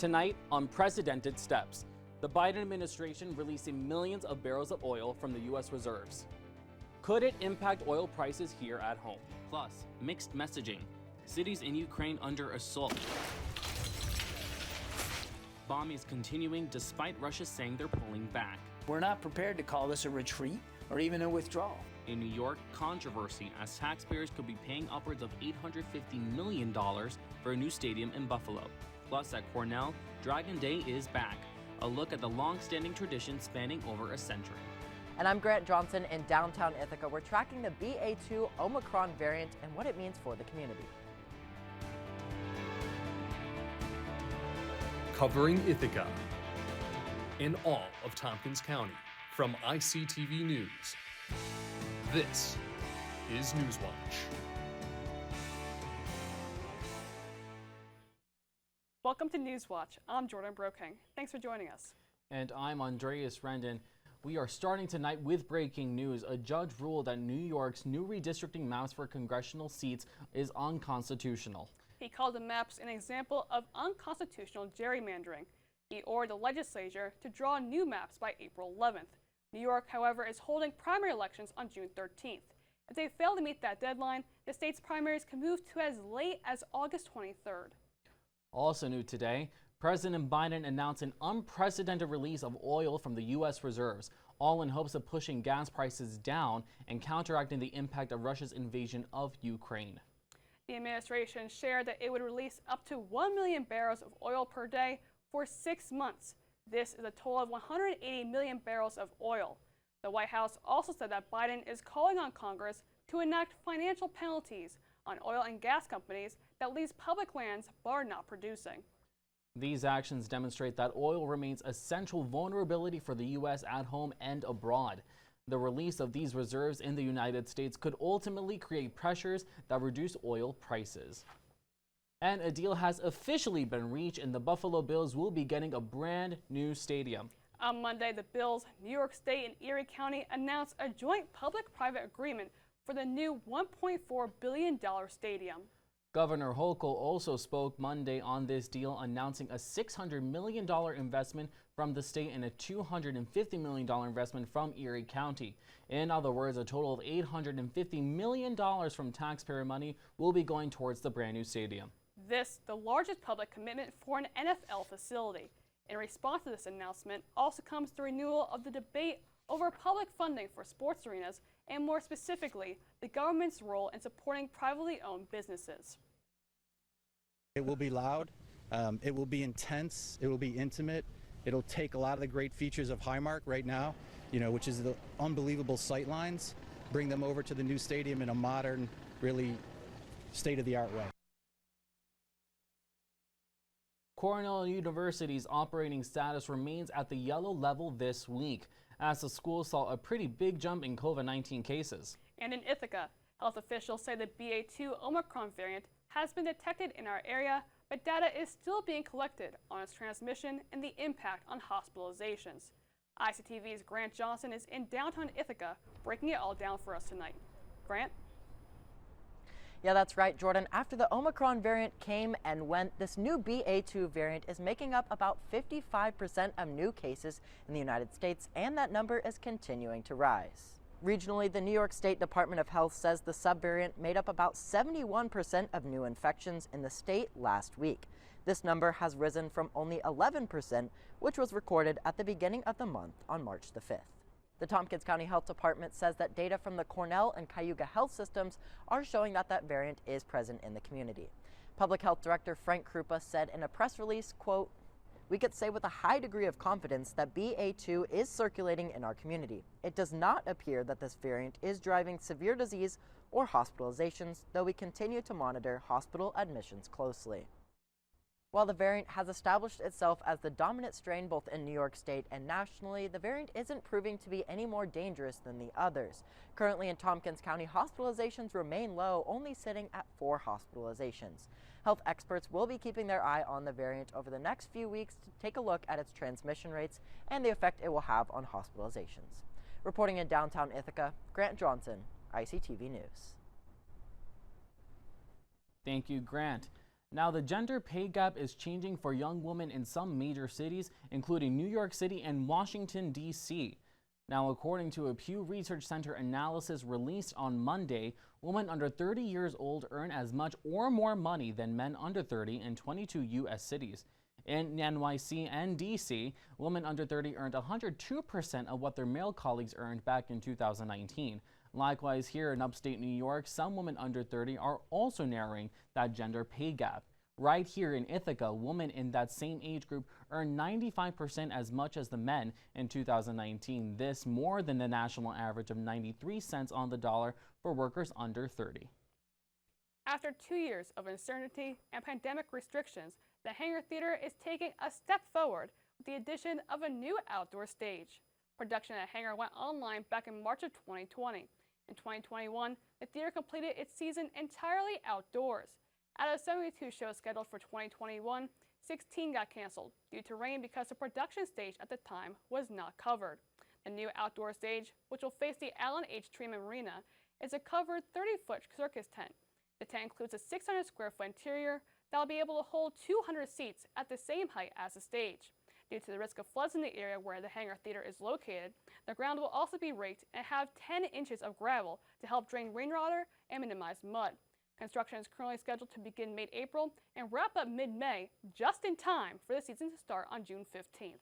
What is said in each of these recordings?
Tonight, unprecedented steps. The Biden administration releasing millions of barrels of oil from the U.S. reserves. Could it impact oil prices here at home? Plus, mixed messaging. Cities in Ukraine under assault. Bombings continuing despite Russia saying they're pulling back. We're not prepared to call this a retreat or even a withdrawal. In New York, controversy as taxpayers could be paying upwards of $850 million for a new stadium in Buffalo. Plus, at Cornell, Dragon Day is back. A look at the long-standing tradition spanning over a century. And I'm Grant Johnson in downtown Ithaca. We're tracking the BA2 Omicron variant and what it means for the community. Covering Ithaca in all of Tompkins County from ICTV News. This is Newswatch. Welcome to Newswatch. I'm Jordan Broking. Thanks for joining us. And I'm Andreas Rendon. We are starting tonight with breaking news. A judge ruled that New York's new redistricting maps for congressional seats is unconstitutional. He called the maps an example of unconstitutional gerrymandering. He ordered the legislature to draw new maps by April 11th. New York, however, is holding primary elections on June 13th. If they fail to meet that deadline, the state's primaries can move to as late as August 23rd. Also new today, President Biden announced an unprecedented release of oil from the U.S. reserves, all in hopes of pushing gas prices down and counteracting the impact of Russia's invasion of Ukraine. The administration shared that it would release up to 1 million barrels of oil per day for 6 months. This is a total of 180 million barrels of oil. The White House also said that Biden is calling on Congress to enact financial penalties on oil and gas companies that lease public lands but are not producing. These actions demonstrate that oil remains a central vulnerability for the U.S. at home and abroad. The release of these reserves in the United States could ultimately create pressures that reduce oil prices. And a deal has officially been reached, and the Buffalo Bills will be getting a brand new stadium. On Monday, the Bills, New York State, and Erie County announced a joint public-private agreement for the new $1.4 billion stadium. Governor Hochul also spoke Monday on this deal, announcing a $600 million investment from the state and a $250 million investment from Erie County. In other words, a total of $850 million from taxpayer money will be going towards the brand new stadium. This, the largest public commitment for an NFL facility. In response to this announcement also comes the renewal of the debate over public funding for sports arenas and, more specifically, the government's role in supporting privately owned businesses. It will be loud, it will be intense, it will be intimate. It'll take a lot of the great features of Highmark right now, which is the unbelievable sight lines, bring them over to the new stadium in a modern, really state-of-the-art way. Cornell University's operating status remains at the yellow level this week, as the school saw a pretty big jump in COVID-19 cases. And in Ithaca, health officials say the BA2 Omicron variant has been detected in our area, but data is still being collected on its transmission and the impact on hospitalizations. ICTV's Grant Johnson is in downtown Ithaca, breaking it all down for us tonight. Grant? Yeah, that's right, Jordan. After the Omicron variant came and went, this new BA2 variant is making up about 55% of new cases in the United States, and that number is continuing to rise. Regionally, the New York State Department of Health says the subvariant made up about 71% of new infections in the state last week. This number has risen from only 11%, which was recorded at the beginning of the month on March the 5th. The Tompkins County Health Department says that data from the Cornell and Cayuga health systems are showing that that variant is present in the community. Public Health Director Frank Krupa said in a press release, quote, "We could say with a high degree of confidence that BA2 is circulating in our community. It does not appear that this variant is driving severe disease or hospitalizations, though we continue to monitor hospital admissions closely." While the variant has established itself as the dominant strain both in New York State and nationally, the variant isn't proving to be any more dangerous than the others. Currently in Tompkins County, hospitalizations remain low, only sitting at 4 hospitalizations. Health experts will be keeping their eye on the variant over the next few weeks to take a look at its transmission rates and the effect it will have on hospitalizations. Reporting in downtown Ithaca, Grant Johnson, ICTV News. Thank you, Grant. Now, the gender pay gap is changing for young women in some major cities, including New York City and Washington, D.C. Now, according to a Pew Research Center analysis released on Monday, women under 30 years old earn as much or more money than men under 30 in 22 U.S. cities. In NYC and D.C., women under 30 earned 102% of what their male colleagues earned back in 2019. Likewise, here in upstate New York, some women under 30 are also narrowing that gender pay gap. Right here in Ithaca, women in that same age group earned 95% as much as the men in 2019. This more than the national average of 93 cents on the dollar for workers under 30. After 2 years of uncertainty and pandemic restrictions, the Hangar Theater is taking a step forward with the addition of a new outdoor stage. Production at Hangar went online back in March of 2020. In 2021, the theater completed its season entirely outdoors. Out of 72 shows scheduled for 2021, 16 got canceled due to rain because the production stage at the time was not covered. The new outdoor stage, which will face the Allen H. Treman Marina, is a covered 30-foot circus tent. The tent includes a 600 square foot interior that will be able to hold 200 seats at the same height as the stage. Due to the risk of floods in the area where the Hangar Theater is located, the ground will also be raked and have 10 inches of gravel to help drain rainwater and minimize mud. Construction is currently scheduled to begin mid-April and wrap up mid-May, just in time for the season to start on June 15th.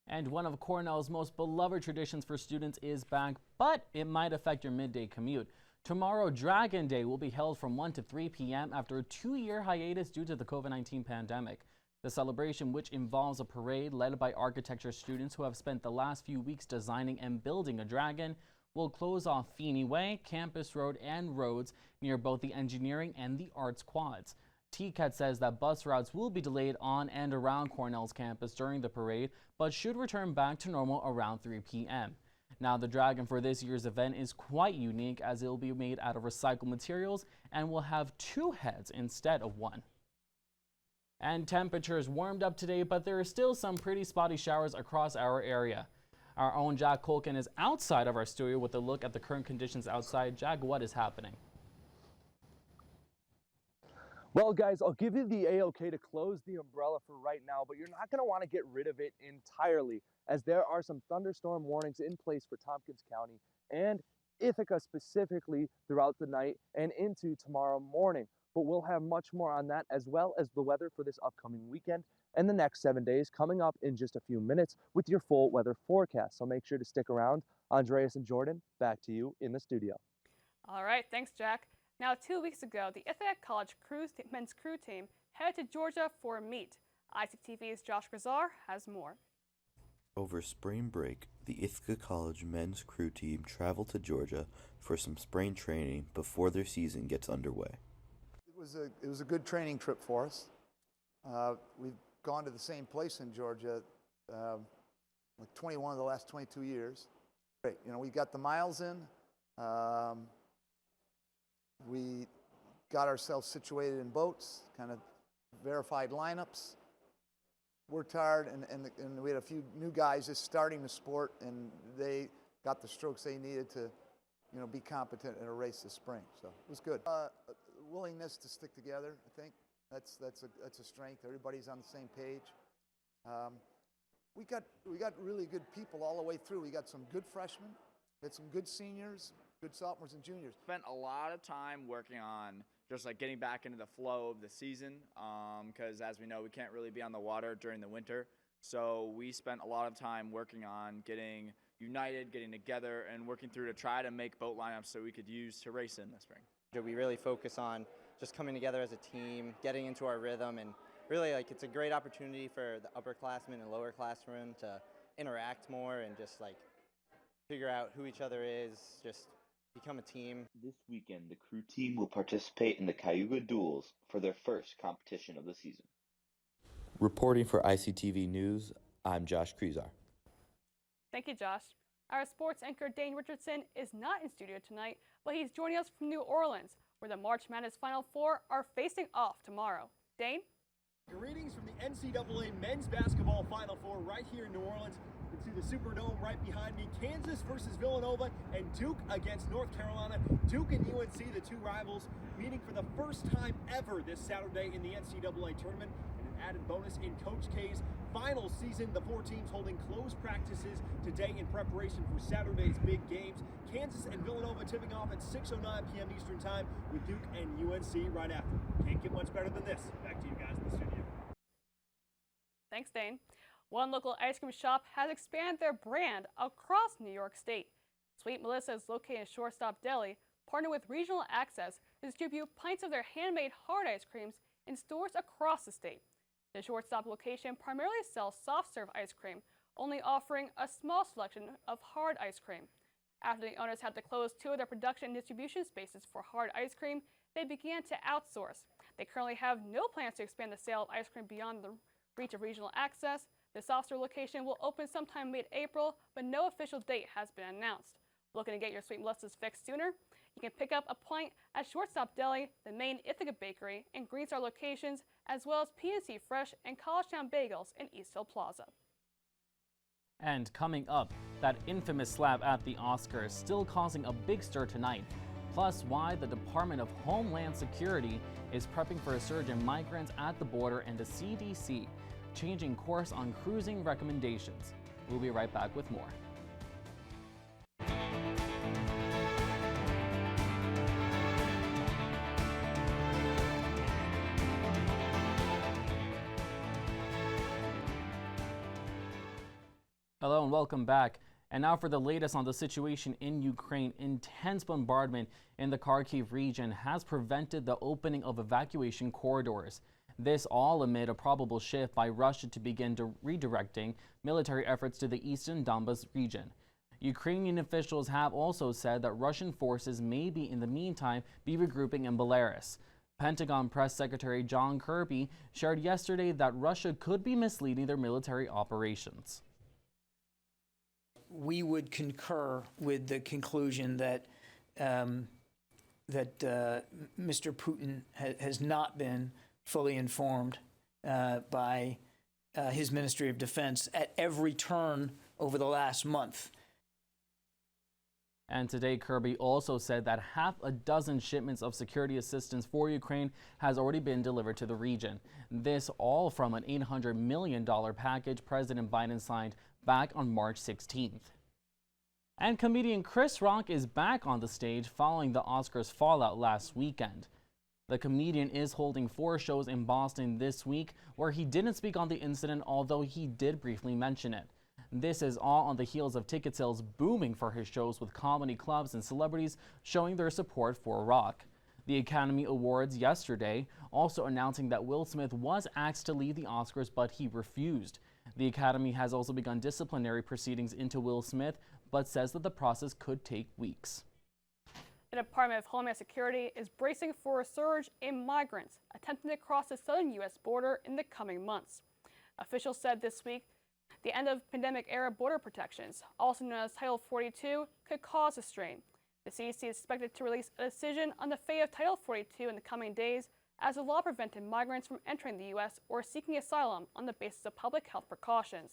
And one of Cornell's most beloved traditions for students is back, but it might affect your midday commute. Tomorrow, Dragon Day will be held from 1 to 3 p.m. after a 2-year hiatus due to the COVID-19 pandemic. The celebration, which involves a parade led by architecture students who have spent the last few weeks designing and building a dragon, will close off Feeney Way, Campus Road, and roads near both the engineering and the arts quads. TCAT says that bus routes will be delayed on and around Cornell's campus during the parade, but should return back to normal around 3 p.m. Now, the dragon for this year's event is quite unique as it will be made out of recycled materials and will have 2 heads instead of 1. And temperatures warmed up today, but there are still some pretty spotty showers across our area. Our own Jack Colkin is outside of our studio with a look at the current conditions outside. Jack, what is happening? Well, guys, I'll give you the A-OK to close the umbrella for right now, but you're not going to want to get rid of it entirely, as there are some thunderstorm warnings in place for Tompkins County and Ithaca specifically throughout the night and into tomorrow morning. But we'll have much more on that, as well as the weather for this upcoming weekend and the next 7 days coming up in just a few minutes with your full weather forecast. So make sure to stick around. Andreas and Jordan, back to you in the studio. All right, thanks, Jack. Now, 2 weeks ago, the Ithaca College men's crew team headed to Georgia for a meet. ICTV's Josh Grazar has more. Over spring break, the Ithaca College men's crew team traveled to Georgia for some spring training before their season gets underway. It was a good training trip for us. We've gone to the same place in Georgia like 21 of the last 22 years. Great, you know, we got the miles in. We got ourselves situated in boats, kind of verified lineups, worked hard, and we had a few new guys just starting the sport, and they got the strokes they needed to, you know, be competent in a race this spring. So it was good. Willingness to stick together, I think that's a strength. Everybody's on the same page. We got really good people all the way through. We got some good freshmen, we had some good seniors, good sophomores and juniors. Spent a lot of time working on just like getting back into the flow of the season, because as we know, we can't really be on the water during the winter. So we spent a lot of time working on getting united, getting together, and working through to try to make boat lineups so we could use to race in the spring. We really focus on just coming together as a team, getting into our rhythm, and really like it's a great opportunity for the upperclassmen and lowerclassmen to interact more and just like figure out who each other is, just become a team. This weekend, the crew team will participate in the Cayuga Duels for their first competition of the season. Reporting for ICTV News, I'm Josh Krizar. Thank you, Josh. Our sports anchor Dane Richardson is not in studio tonight, but he's joining us from New Orleans, where the March Madness Final Four are facing off tomorrow. Dane? Greetings from the NCAA Men's Basketball Final Four right here in New Orleans. You can see the Superdome right behind me. Kansas versus Villanova and Duke against North Carolina. Duke and UNC, the two rivals, meeting for the first time ever this Saturday in the NCAA tournament. And an added bonus in Coach K's final season. The 4 teams holding closed practices today in preparation for Saturday's big games. Kansas and Villanova tipping off at 6:09 p.m. Eastern Time with Duke and UNC right after. Can't get much better than this. Back to you guys in the studio. Thanks, Dane. One local ice cream shop has expanded their brand across New York State. Sweet Melissa is located in Shortstop Deli, partnered with Regional Access to distribute pints of their handmade hard ice creams in stores across the state. The Shortstop location primarily sells soft-serve ice cream, only offering a small selection of hard ice cream. After the owners had to close 2 of their production and distribution spaces for hard ice cream, they began to outsource. They currently have no plans to expand the sale of ice cream beyond the reach of Regional Access. The soft-serve location will open sometime mid-April, but no official date has been announced. Looking to get your Sweet Melissa's fix sooner? You can pick up a pint at Shortstop Deli, the main Ithaca Bakery, and Green Star locations, as well as PNC Fresh and Collegetown Bagels in Eastville Plaza. And coming up, that infamous slap at the Oscars still causing a big stir tonight. Plus, why the Department of Homeland Security is prepping for a surge in migrants at the border, and the CDC changing course on cruising recommendations. We'll be right back with more. Hello and welcome back. And now for the latest on the situation in Ukraine. Intense bombardment in the Kharkiv region has prevented the opening of evacuation corridors. This all amid a probable shift by Russia to begin redirecting military efforts to the eastern Donbas region. Ukrainian officials have also said that Russian forces may be in the meantime be regrouping in Belarus. Pentagon Press Secretary John Kirby shared yesterday that Russia could be misleading their military operations. We would concur with the conclusion that Mr. Putin has not been fully informed by his Ministry of Defense at every turn over the last month. And today, Kirby also said that half a dozen shipments of security assistance for Ukraine has already been delivered to the region. This all from an $800 million package President Biden signed back on March 16th. And comedian Chris Rock is back on the stage following the Oscars fallout last weekend. The comedian is holding 4 shows in Boston this week where he didn't speak on the incident, although he did briefly mention it. This is all on the heels of ticket sales booming for his shows, with comedy clubs and celebrities showing their support for Rock. The Academy Awards yesterday also announcing that Will Smith was asked to lead the Oscars, but he refused. The Academy has also begun disciplinary proceedings into Will Smith, but says that the process could take weeks. The Department of Homeland Security is bracing for a surge in migrants attempting to cross the southern U.S. border in the coming months. Officials said this week the end of pandemic-era border protections, also known as Title 42, could cause a strain. The CDC is expected to release a decision on the fate of Title 42 in the coming days, as the law prevented migrants from entering the U.S. or seeking asylum on the basis of public health precautions.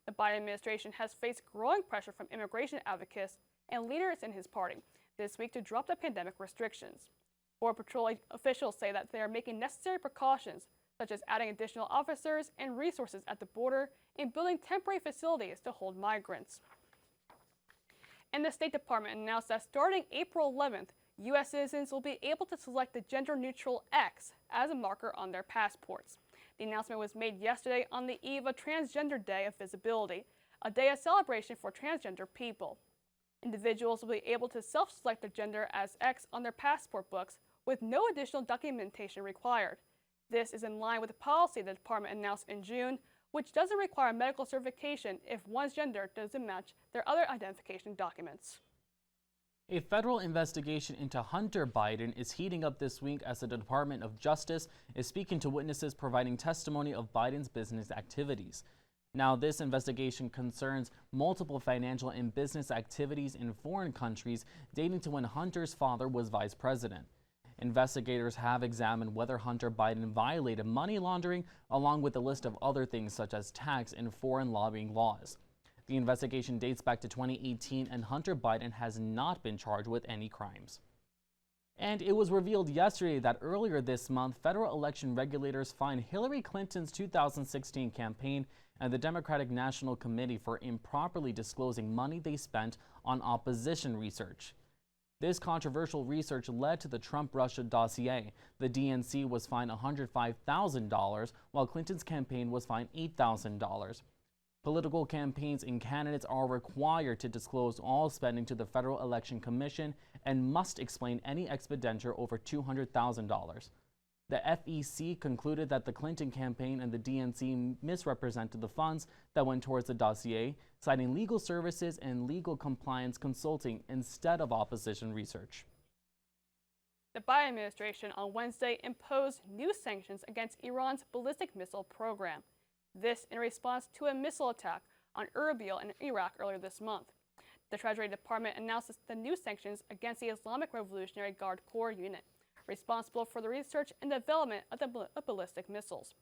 The Biden administration has faced growing pressure from immigration advocates and leaders in his party this week to drop the pandemic restrictions. Border Patrol officials say that they are making necessary precautions, such as adding additional officers and resources at the border and building temporary facilities to hold migrants. And the State Department announced that starting April 11th, U.S. citizens will be able to select the gender-neutral X as a marker on their passports. The announcement was made yesterday on the eve of Transgender Day of Visibility, a day of celebration for transgender people. Individuals will be able to self-select their gender as X on their passport books with no additional documentation required. This is in line with the policy the department announced in June, which doesn't require medical certification if one's gender doesn't match their other identification documents. A federal investigation into Hunter Biden is heating up this week as the Department of Justice is speaking to witnesses providing testimony of Biden's business activities. Now, this investigation concerns multiple financial and business activities in foreign countries dating to when Hunter's father was vice president. Investigators have examined whether Hunter Biden violated money laundering, along with a list of other things such as tax and foreign lobbying laws. The investigation dates back to 2018, and Hunter Biden has not been charged with any crimes. And it was revealed yesterday that earlier this month, federal election regulators fined Hillary Clinton's 2016 campaign and the Democratic National Committee for improperly disclosing money they spent on opposition research. This controversial research led to the Trump-Russia dossier. The DNC was fined $105,000, while Clinton's campaign was fined $8,000. Political campaigns and candidates are required to disclose all spending to the Federal Election Commission and must explain any expenditure over $200,000. The FEC concluded that the Clinton campaign and the DNC misrepresented the funds that went towards the dossier, citing legal services and legal compliance consulting instead of opposition research. The Biden administration on Wednesday imposed new sanctions against Iran's ballistic missile program. This in response to a missile attack on Erbil in Iraq earlier this month. The Treasury Department announced the new sanctions against the Islamic Revolutionary Guard Corps unit, responsible for the research and development of the ballistic missiles.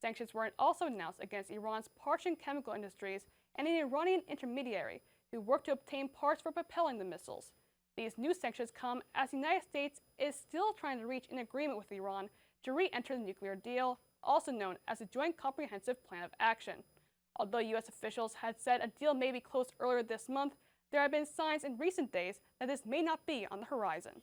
Sanctions were also announced against Iran's Persian chemical industries and an Iranian intermediary who worked to obtain parts for propelling the missiles. These new sanctions come as the United States is still trying to reach an agreement with Iran to re-enter the nuclear deal, also known as the Joint Comprehensive Plan of Action. Although U.S. officials had said a deal may be close earlier this month, there have been signs in recent days that this may not be on the horizon.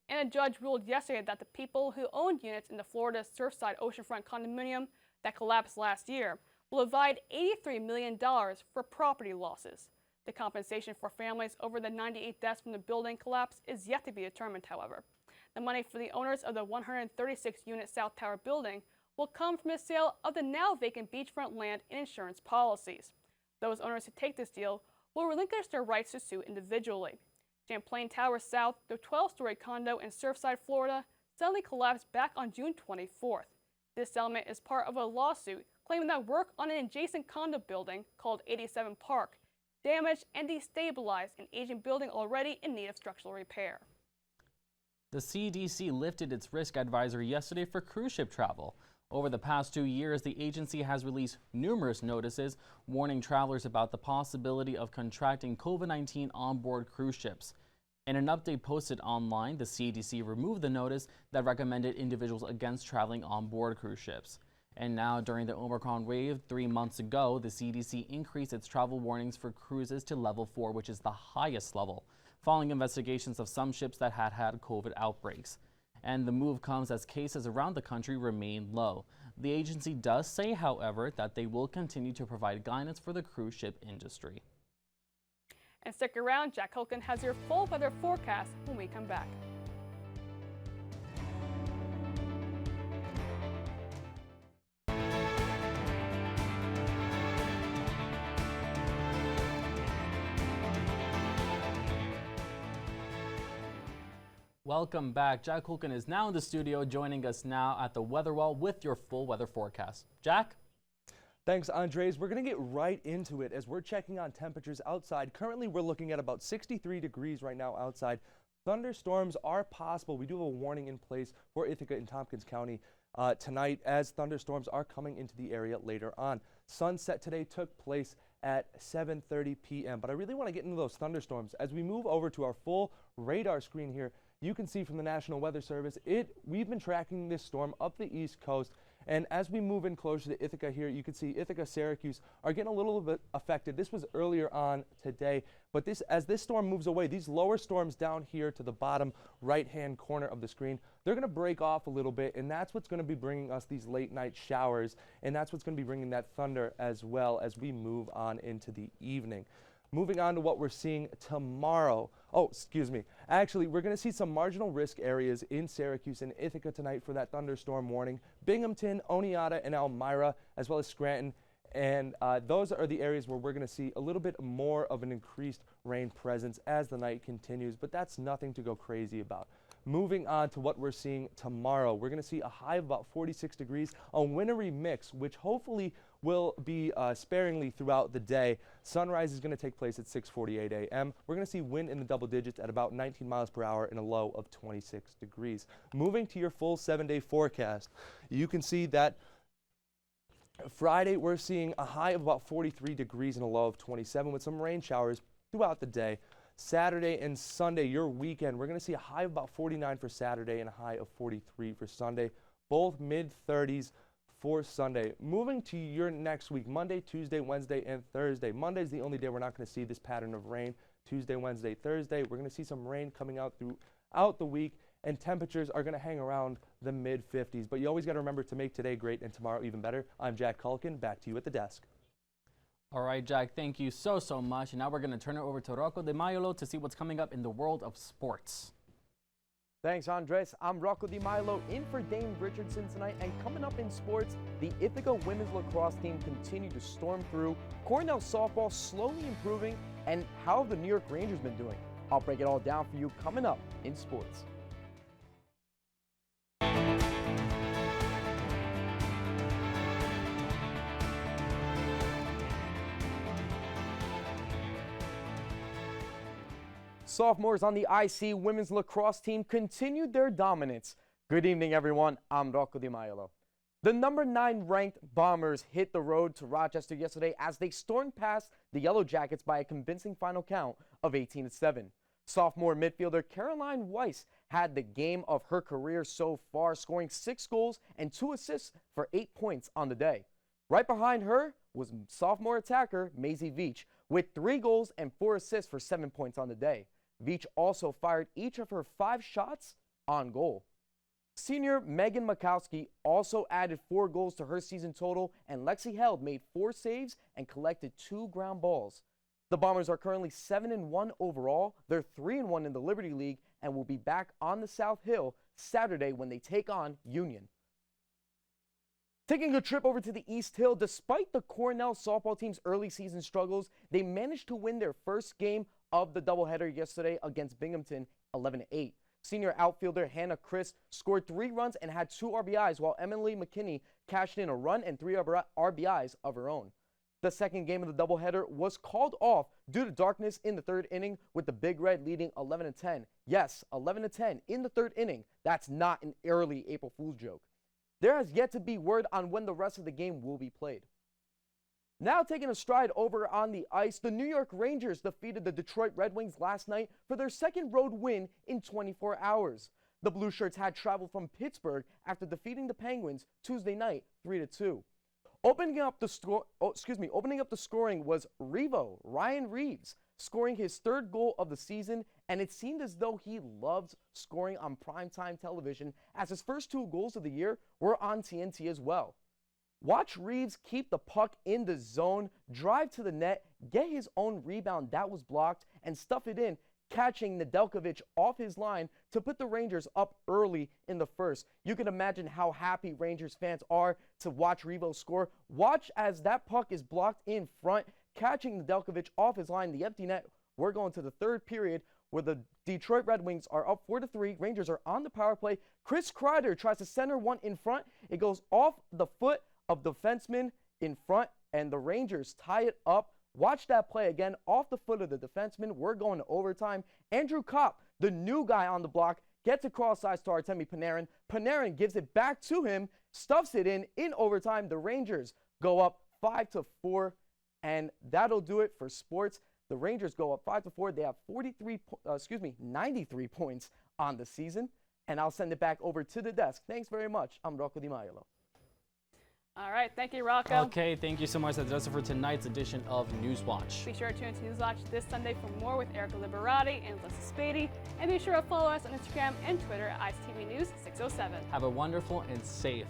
And a judge ruled yesterday that the people who owned units in the Florida Surfside oceanfront condominium that collapsed last year will divide $83 million for property losses. The compensation for families over the 98 deaths from the building collapse is yet to be determined, however. The money for the owners of the 136-unit South Tower building will come from the sale of the now vacant beachfront land and insurance policies. Those owners who take this deal will relinquish their rights to sue individually. Champlain Tower South, the 12-story condo in Surfside, Florida, suddenly collapsed back on June 24th. This settlement is part of a lawsuit claiming that work on an adjacent condo building called 87 Park damaged and destabilized an aging building already in need of structural repair. The CDC lifted its risk advisory yesterday for cruise ship travel. Over the past 2 years, the agency has released numerous notices warning travelers about the possibility of contracting COVID-19 on board cruise ships. In an update posted online, the CDC removed the notice that recommended individuals against traveling on board cruise ships. And now, during the Omicron wave 3 months ago, the CDC increased its travel warnings for cruises to level 4, which is the highest level, following investigations of some ships that had COVID outbreaks. And the move comes as cases around the country remain low. The agency does say, however, that they will continue to provide guidance for the cruise ship industry. And stick around, Jack Holkin has your full weather forecast when we come back. Welcome back. Jack Holkin is now in the studio, joining us now at the weather wall with your full weather forecast. Jack? Thanks, Andres. We're going to get right into it as we're checking on temperatures outside. Currently, we're looking at about 63 degrees right now outside. Thunderstorms are possible. We do have a warning in place for Ithaca and Tompkins County tonight as thunderstorms are coming into the area later on. Sunset today took place at 7:30 p.m. But I really want to get into those thunderstorms. As we move over to our full radar screen here, you can see from the National Weather Service, we've been tracking this storm up the East Coast. And as we move in closer to Ithaca here, you can see Ithaca, Syracuse are getting a little bit affected. This was earlier on today, but as this storm moves away, these lower storms down here to the bottom right-hand corner of the screen, they're going to break off a little bit, and that's what's going to be bringing us these late-night showers, and that's what's going to be bringing that thunder as well as we move on into the evening. Moving on to what we're seeing tomorrow. Actually, we're going to see some marginal risk areas in Syracuse and Ithaca tonight for that thunderstorm warning. Binghamton, Oneonta, and Elmira, as well as Scranton. And those are the areas where we're going to see a little bit more of an increased rain presence as the night continues, but that's nothing to go crazy about. Moving on to what we're seeing tomorrow, we're going to see a high of about 46 degrees, a wintry mix, which hopefully will be sparingly throughout the day. Sunrise is going to take place at 6:48 a.m. We're going to see wind in the double digits at about 19 miles per hour and a low of 26 degrees. Moving to your full 7-day forecast, you can see that Friday we're seeing a high of about 43 degrees and a low of 27 with some rain showers throughout the day. Saturday and Sunday, your weekend, we're going to see a high of about 49 for Saturday and a high of 43 for Sunday, both mid-30s for Sunday. Moving to your next week, Monday, Tuesday, Wednesday, and Thursday. Monday's the only day we're not going to see this pattern of rain. Tuesday, Wednesday, Thursday, we're going to see some rain coming out throughout the week, and temperatures are going to hang around the mid-50s. But you always got to remember to make today great and tomorrow even better. I'm Jack Culkin. Back to you at the desk. All right, Jack, thank you so much. And now we're going to turn it over to Rocco Di Maiolo to see what's coming up in the world of sports. Thanks, Andres. I'm Rocco Di Maiolo in for Dane Richardson tonight. And coming up in sports, the Ithaca women's lacrosse team continue to storm through. Cornell softball slowly improving. And how have the New York Rangers been doing? I'll break it all down for you coming up in sports. Sophomores on the IC women's lacrosse team continued their dominance. Good evening, everyone. I'm Rocco Di Maiolo. The number 9 ranked Bombers hit the road to Rochester yesterday as they stormed past the Yellow Jackets by a convincing final count of 18-7. Sophomore midfielder Caroline Weiss had the game of her career so far, scoring 6 goals and 2 assists for 8 points on the day. Right behind her was sophomore attacker Maisie Veach with 3 goals and 4 assists for 7 points on the day. Veach also fired each of her 5 shots on goal. Senior Megan Makowski also added 4 goals to her season total, and Lexi Held made 4 saves and collected 2 ground balls. The Bombers are currently 7-1 overall. They're 3-1 in the Liberty League and will be back on the South Hill Saturday when they take on Union. Taking a trip over to the East Hill, despite the Cornell softball team's early season struggles, they managed to win their first game of the doubleheader yesterday against Binghamton 11-8. Senior outfielder Hannah Chris scored 3 runs and had 2 RBIs, while Emily McKinney cashed in a run and 3 RBIs of her own. The second game of the doubleheader was called off due to darkness in the 3rd inning, with the Big Red leading 11-10. Yes, 11-10 in the 3rd inning. That's not an early April Fool's joke. There has yet to be word on when the rest of the game will be played. Now taking a stride over on the ice, the New York Rangers defeated the Detroit Red Wings last night for their second road win in 24 hours. The Blue Shirts had traveled from Pittsburgh after defeating the Penguins Tuesday night 3-2. Opening up the scoring was Ryan Reeves, scoring his 3rd goal of the season, and it seemed as though he loves scoring on primetime television, as his first 2 goals of the year were on TNT as well. Watch Reeves keep the puck in the zone, drive to the net, get his own rebound that was blocked, and stuff it in, catching Nedeljkovic off his line to put the Rangers up early in the first. You can imagine how happy Rangers fans are to watch Reeves score. Watch as that puck is blocked in front, catching Nedeljkovic off his line, the empty net. We're going to the 3rd period where the Detroit Red Wings are up 4-3. Rangers are on the power play. Chris Kreider tries to center one in front. It goes off the foot of defenseman in front, and the Rangers tie it up. Watch that play again, off the foot of the defenseman. We're going to overtime. Andrew Kopp, the new guy on the block, gets across ice to Artemi Panarin. Panarin gives it back to him, stuffs it in overtime. The Rangers go up 5-4, and that'll do it for sports. The Rangers go up 5-4. They have 93 points on the season, and I'll send it back over to the desk. Thanks very much. I'm Rocco Di Maiolo. All right, thank you, Rocco. Okay, thank you so much. That's it for tonight's edition of Newswatch. Be sure to tune in to Newswatch this Sunday for more with Erica Liberati and Alyssa Spady. And be sure to follow us on Instagram and Twitter at ICTV News 607. Have a wonderful and safe